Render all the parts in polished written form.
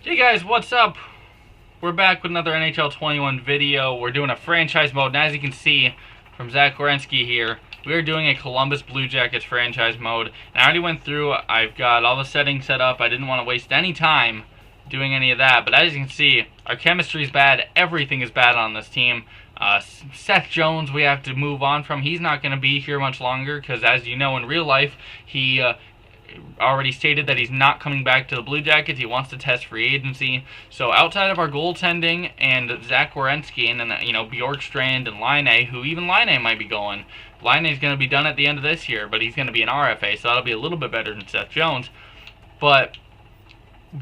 Hey guys, what's up? We're back with another NHL 21 video. We're doing a franchise mode, and as you can see from Zach Werenski here, we are doing a Columbus Blue Jackets franchise mode. And I already went through, I've got all the settings set up. I didn't want to waste any time doing any of that, but as you can see, our chemistry is bad. Everything is bad on this team. Seth Jones, we have to move on from. He's not going to be here much longer because, as you know, in real life, he already stated that he's not coming back to the Blue Jackets. He wants to test free agency. So outside of our goaltending and Zach Werenski and Bjorkstrand and Laine, who even Laine might be going. Laine's going to be done at the end of this year, but he's going to be an RFA, so that'll be a little bit better than Seth Jones. But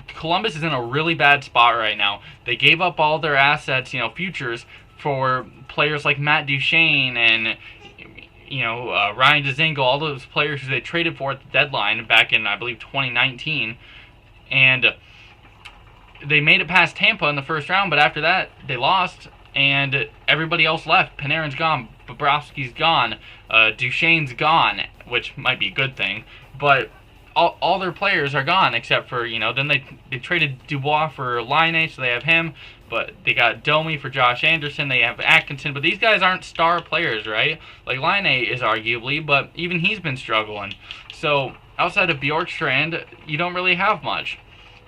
Columbus is in a really bad spot right now. They gave up all their assets, futures, for players like Matt Duchene and Ryan Dzingel, all those players who they traded for at the deadline back in, I believe, 2019. And they made it past Tampa in the first round, but after that, they lost, and everybody else left. Panarin's gone, Bobrovsky's gone, Duchene's gone, which might be a good thing, but all their players are gone except for, then they traded Dubois for Laine, so they have him, but they got Domi for Josh Anderson, they have Atkinson, but these guys aren't star players, right? Like, Laine is arguably, but even he's been struggling. So, outside of Bjorkstrand, you don't really have much.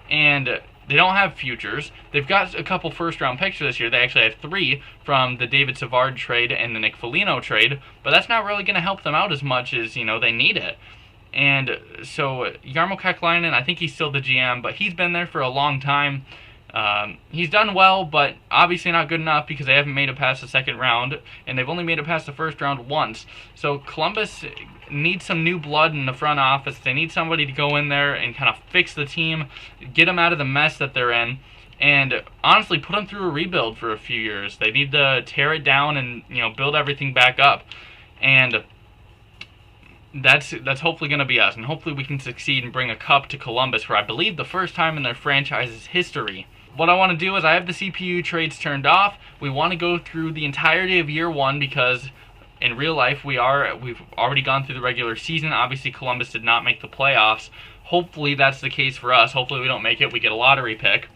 And they don't have futures. They've got a couple first-round picks this year. They actually have 3 from the David Savard trade and the Nick Foligno trade, but that's not really going to help them out as much as, they need it. And so Jarmo Kekalainen, I think he's still the GM, but he's been there for a long time. He's done well, but obviously not good enough because they haven't made it past the second round, and they've only made it past the first round once. So Columbus needs some new blood in the front office. They need somebody to go in there and kind of fix the team, get them out of the mess that they're in, and honestly put them through a rebuild for a few years. They need to tear it down and build everything back up. And that's hopefully going to be us, and hopefully we can succeed and bring a cup to Columbus for, I believe, the first time in their franchise's history. What I want to do is I have the CPU trades turned off. We want to go through the entirety of year one because in real life we've already gone through the regular season. Obviously Columbus did not make the playoffs. Hopefully that's the case for us. Hopefully we don't make it. We get a lottery pick.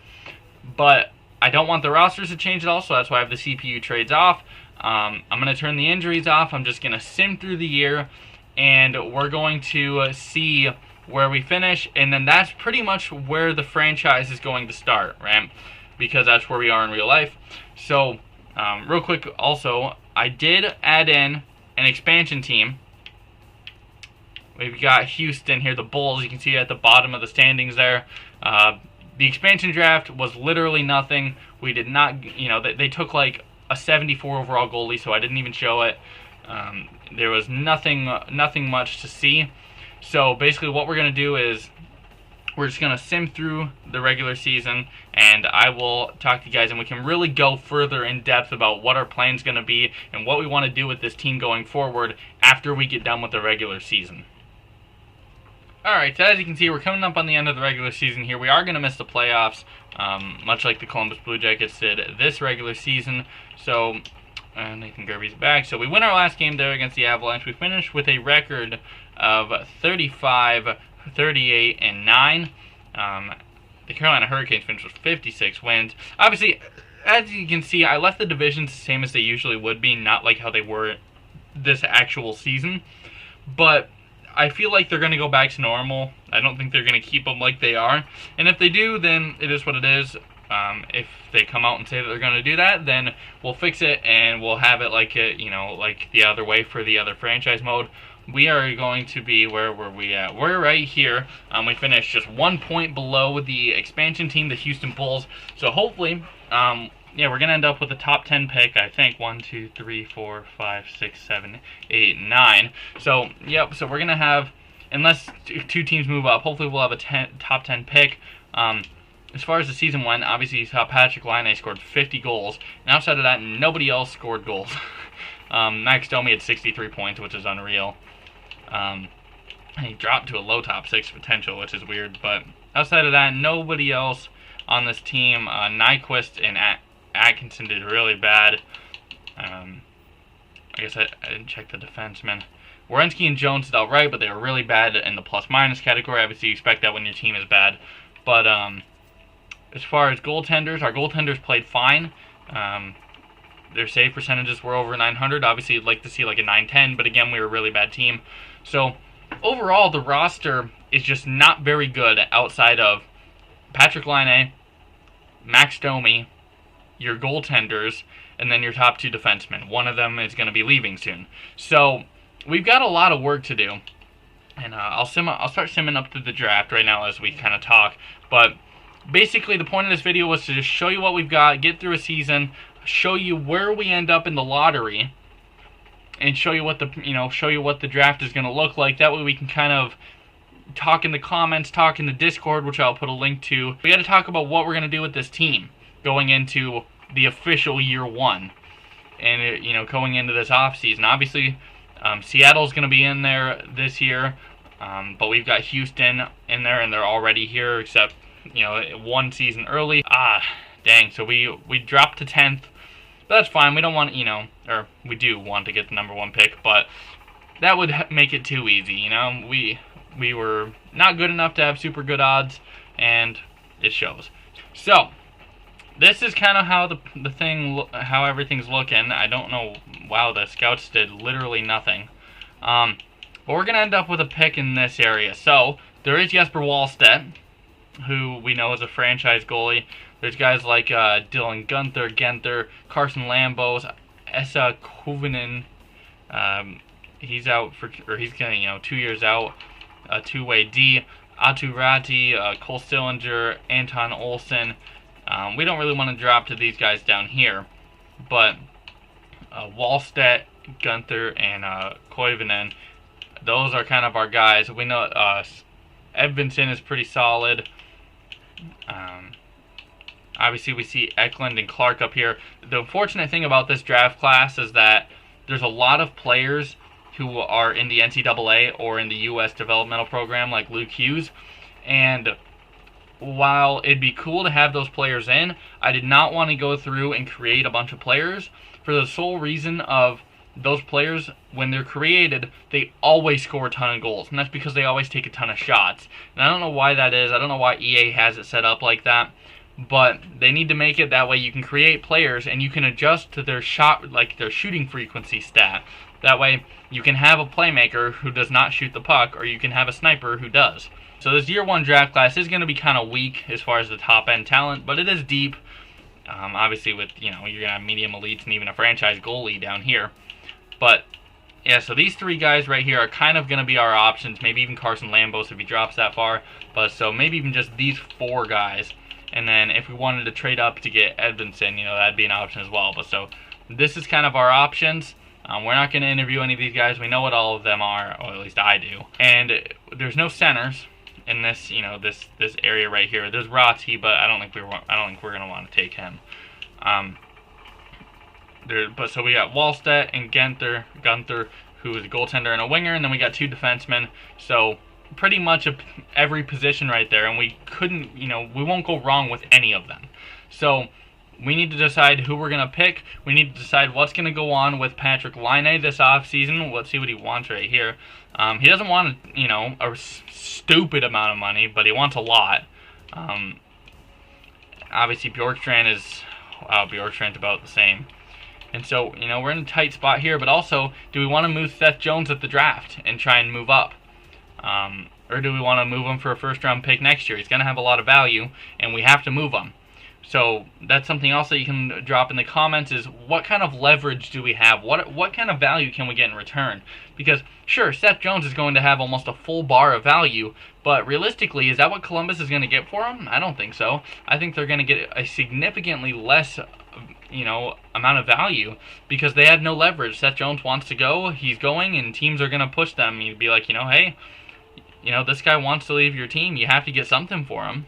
But I don't want the rosters to change at all, so that's why I have the CPU trades off. I'm going to turn the injuries off. I'm just going to sim through the year, and we're going to see where we finish, and then that's pretty much where the franchise is going to start, right? Because that's where we are in real life. So, real quick, also, I did add in an expansion team. We've got Houston here, the Bulls. You can see at the bottom of the standings there. The expansion draft was literally nothing. We did not, they took like a 74 overall goalie, so I didn't even show it. There was nothing much to see. So basically what we're going to do is we're just going to sim through the regular season, and I will talk to you guys, and we can really go further in depth about what our plan's going to be and what we want to do with this team going forward after we get done with the regular season. Alright, so as you can see, we're coming up on the end of the regular season here. We are going to miss the playoffs, much like the Columbus Blue Jackets did this regular season. So Nathan Gerby's back. So we win our last game there against the Avalanche. We finished with a record of 35, 38, and 9. The Carolina Hurricanes finished with 56 wins. Obviously, as you can see, I left the divisions the same as they usually would be, not like how they were this actual season. But I feel like they're going to go back to normal. I don't think they're going to keep them like they are. And if they do, then it is what it is. If they come out and say that they're going to do that, then we'll fix it and we'll have it like like the other way for the other franchise mode. We are going to be, where were we at? We're right here. We finished just 1 point below the expansion team, the Houston Bulls. So hopefully, we're going to end up with a top 10 pick, I think. 1, 2, 3, 4, 5, 6, 7, 8, 9. So, yep, so we're going to have, unless two teams move up, hopefully we'll have a top 10 pick. As far as the season went, obviously you saw Patrick Laine scored 50 goals. And outside of that, nobody else scored goals. Max Domi had 63 points, which is unreal. And he dropped to a low top 6 potential, which is weird. But outside of that, nobody else on this team. Nyquist and Atkinson did really bad. I guess I didn't check the defensemen. Werenski and Jones did alright, but they were really bad in the plus-minus category. Obviously, you expect that when your team is bad. But As far as goaltenders, our goaltenders played fine. Their save percentages were over 900. Obviously, you'd like to see like a 910, but again, we were a really bad team. So overall, the roster is just not very good outside of Patrick Laine, Max Domi, your goaltenders, and then your top two defensemen. One of them is going to be leaving soon. So we've got a lot of work to do. And I'll start simming up to the draft right now as we kind of talk. But basically, the point of this video was to just show you what we've got, get through a season, show you where we end up in the lottery, and show you what the draft is going to look like. That way we can kind of talk in the comments, talk in the Discord, which I'll put a link to. We got to talk about what we're going to do with this team going into the official year one, and going into this off season. Obviously, Seattle's going to be in there this year, but we've got Houston in there, and they're already here, except one season early. Dang. So we dropped to 10th. But that's fine. We don't want, or we do want to get the number 1 pick, but that would make it too easy. We were not good enough to have super good odds, and it shows. So this is kind of how how everything's looking. I don't know. Wow, the scouts did literally nothing. But we're gonna end up with a pick in this area. So there is Jesper Wallstedt, who we know is a franchise goalie. There's guys like Dylan Genther, Carson Lambos, Esa Kovinen. He's out he's getting 2 years out. Two-way D. Atu Ratti, Cole Sillinger, Anton Olsen. We don't really want to drop to these guys down here, but Wallstedt, Gunther, and Koivunen, those are kind of our guys. We know Edvinsson is pretty solid. Obviously, we see Eklund and Clark up here. The unfortunate thing about this draft class is that there's a lot of players who are in the NCAA or in the U.S. developmental program, like Luke Hughes. And while it'd be cool to have those players in, I did not want to go through and create a bunch of players for the sole reason of those players, when they're created, they always score a ton of goals. And that's because they always take a ton of shots. And I don't know why that is. I don't know why EA has it set up like that. But they need to make it that way you can create players and you can adjust to their their shooting frequency stat. That way you can have a playmaker who does not shoot the puck, or you can have a sniper who does. So this year 1 draft class is going to be kind of weak as far as the top end talent, but it is deep. Obviously with, you're going to have medium elites and even a franchise goalie down here. But yeah, so these 3 guys right here are kind of going to be our options. Maybe even Carson Lambos if he drops that far. But so maybe even just these 4 guys. And then if we wanted to trade up to get Edvinsson, that'd be an option as well. But so this is kind of our options. We're not going to interview any of these guys. We know what all of them are, or at least I do. And there's no centers in this, this area right here. There's Ratti, but I don't think we're going to want to take him. But so we got Wallstedt and Gunther, who is a goaltender and a winger, and then we got 2 defensemen. So pretty much every position right there, and we couldn't, we won't go wrong with any of them. So we need to decide who we're going to pick. We need to decide what's going to go on with Patrick Laine this offseason. Let's see what he wants right here. He doesn't want, a stupid amount of money, but he wants a lot. Obviously, Bjorkstrand's about the same. And so, we're in a tight spot here, but also, do we want to move Seth Jones at the draft and try and move up? Or do we want to move him for a first-round pick next year? He's going to have a lot of value, and we have to move him. So that's something else that you can drop in the comments is what kind of leverage do we have? What kind of value can we get in return? Because, sure, Seth Jones is going to have almost a full bar of value, but realistically, is that what Columbus is going to get for him? I don't think so. I think they're going to get a significantly less amount of value because they have no leverage. Seth Jones wants to go, he's going, and teams are going to push them. You'd be like, hey, this guy wants to leave your team. You have to get something for him.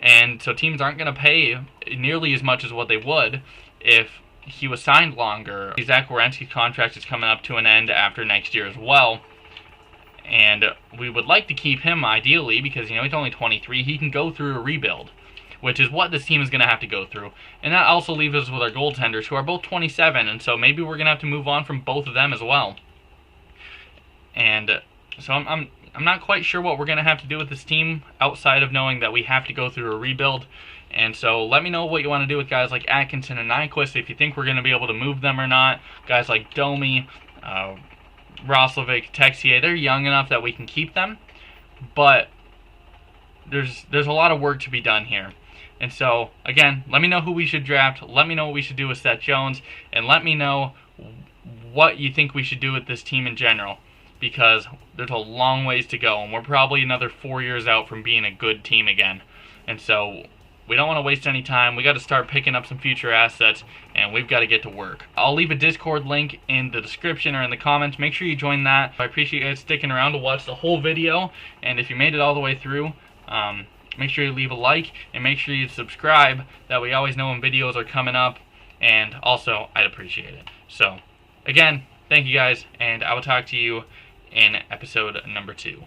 And so teams aren't going to pay nearly as much as what they would if he was signed longer. Zach Werenski's contract is coming up to an end after next year as well. And we would like to keep him ideally because, he's only 23. He can go through a rebuild, which is what this team is going to have to go through. And that also leaves us with our goaltenders, who are both 27. And so maybe we're going to have to move on from both of them as well. And so I'm not quite sure what we're going to have to do with this team outside of knowing that we have to go through a rebuild. And so let me know what you want to do with guys like Atkinson and Nyquist, if you think we're going to be able to move them or not. Guys like Domi, Roslovic, Texier, they're young enough that we can keep them, but there's a lot of work to be done here. And so, again, let me know who we should draft, let me know what we should do with Seth Jones, and let me know what you think we should do with this team in general, because there's a long ways to go, and we're probably another 4 years out from being a good team again. And so we don't want to waste any time. We got to start picking up some future assets, and we've got to get to work. I'll leave a Discord link in the description or in the comments. Make sure you join that. I appreciate you guys sticking around to watch the whole video, and if you made it all the way through, make sure you leave a like, and make sure you subscribe. That way you always know when videos are coming up, and also, I'd appreciate it. So, again, thank you guys, and I will talk to you in episode number 2.